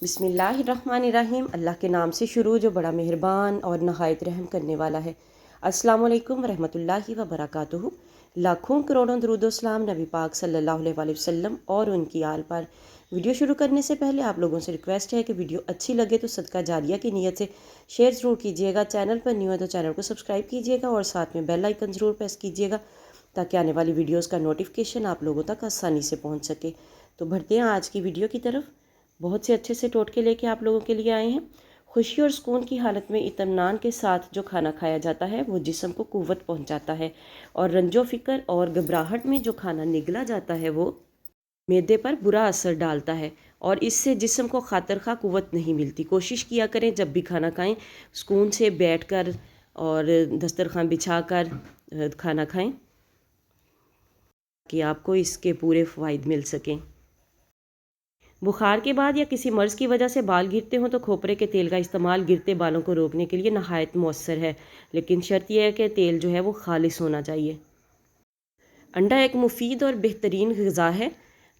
बिस्मिल्लाहिर्रहमानिर्रहीम। अल्लाह के नाम से शुरू जो बड़ा मेहरबान और नहायत रहम करने वाला है। अस्सलामु अलैकुम वरहमतुल्लाहि वबरकातुहू। लाखों करोड़ों दरूद सलाम नबी पाक सल्लल्लाहु अलैहि वसल्लम और उनकी आल पर। वीडियो शुरू करने से पहले आप लोगों से रिक्वेस्ट है कि वीडियो अच्छी लगे तो सदका जारिया की नीयत से शेयर ज़रूर कीजिएगा। चैनल पर न्यू है तो चैनल को सब्सक्राइब कीजिएगा और साथ में बेल आइकन ज़रूर प्रेस कीजिएगा ताकि आने वाली वीडियोज़ का नोटिफिकेशन आप लोगों तक आसानी से पहुँच सके। तो बढ़ते हैं आज की वीडियो की तरफ। बहुत से अच्छे से टोटके लेके आप लोगों के लिए आए हैं। खुशी और सुकून की हालत में इत्मीनान के साथ जो खाना खाया जाता है वो जिस्म को कुव्वत पहुंचाता है, और रंजो फ़िक्र और घबराहट में जो खाना निगला जाता है वो मैदे पर बुरा असर डालता है और इससे जिस्म को खातिर खा कुव्वत नहीं मिलती। कोशिश किया करें जब भी खाना खाएं सुकून से बैठकर और दस्तरखान बिछाकर खाना खाएं कि आपको इसके पूरे फ़वाइद मिल सकें। बुखार के बाद या किसी मर्ज़ की वजह से बाल गिरते हों तो खोपरे के तेल का इस्तेमाल गिरते बालों को रोकने के लिए नहायत मौसर है, लेकिन शर्त यह है कि तेल जो है वो खालिस होना चाहिए। अंडा एक मुफीद और बेहतरीन ग़िज़ा है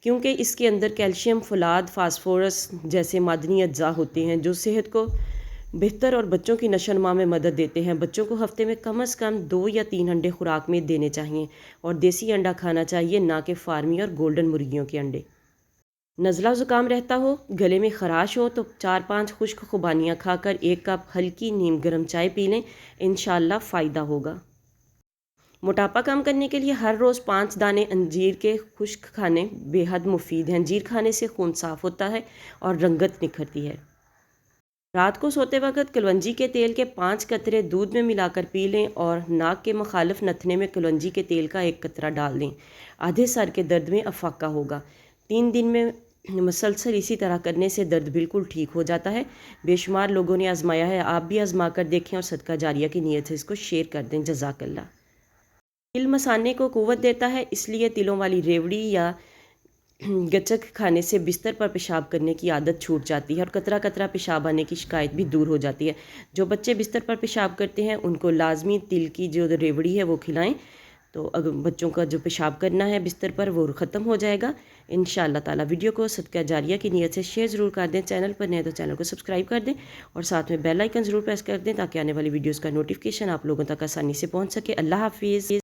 क्योंकि इसके अंदर कैल्शियम, फ़ोलाद, फास्फोरस जैसे मादनी अज्जा होते हैं जो सेहत को बेहतर और बच्चों की नशोनुमा में मदद देते हैं। बच्चों को हफ़्ते में कम से कम 2 या 3 अंडे खुराक में देने चाहिए और देसी अंडा खाना चाहिए, ना कि फार्मी और गोल्डन मुर्गियों के अंडे। नज़ला ज़ुकाम रहता हो, गले में ख़राश हो तो 4-5 खुश्क खुबानियाँ खाकर 1 कप हल्की नीम गर्म चाय पी लें, इंशाअल्लाह फ़ायदा होगा। मोटापा कम करने के लिए हर रोज़ 5 दाने अंजीर के खुश्क खाने बेहद मुफीद हैं। अंजीर खाने से खून साफ़ होता है और रंगत निखरती है। रात को सोते वक्त कलवंजी के तेल के 5 कतरे दूध में मिलाकर पी लें और नाक के मुखालिफ नथने में कलवंजी के तेल का 1 कतरा डाल दें। आधे सर के दर्द में अफाका होगा। 3 दिन में मुसलसल इसी तरह करने से दर्द बिल्कुल ठीक हो जाता है। बेशुमार लोगों ने आजमाया है, आप भी आजमा कर देखें और सदका जारिया की नीयत से इसको शेयर कर दें। जज़ाकल्लाह। तिल मसाने को कुव्वत देता है, इसलिए तिलों वाली रेवड़ी या गचक खाने से बिस्तर पर पेशाब करने की आदत छूट जाती है और कतरा कतरा पेशाब आने की शिकायत भी दूर हो जाती है। जो बच्चे बिस्तर पर पेशाब करते हैं उनको लाजमी तिल की जो रेवड़ी है वो खिलाएं, तो अगर बच्चों का जो पेशाब करना है बिस्तर पर वो ख़त्म हो जाएगा इंशाअल्लाह ताला। वीडियो को सदका जारिया की नीयत से शेयर ज़रूर कर दें। चैनल पर नए तो चैनल को सब्सक्राइब कर दें और साथ में बेल आइकन ज़रूर प्रेस कर दें ताकि आने वाली वीडियोज़ का नोटिफिकेशन आप लोगों तक आसानी से पहुँच सके। अल्लाह हाफिज़।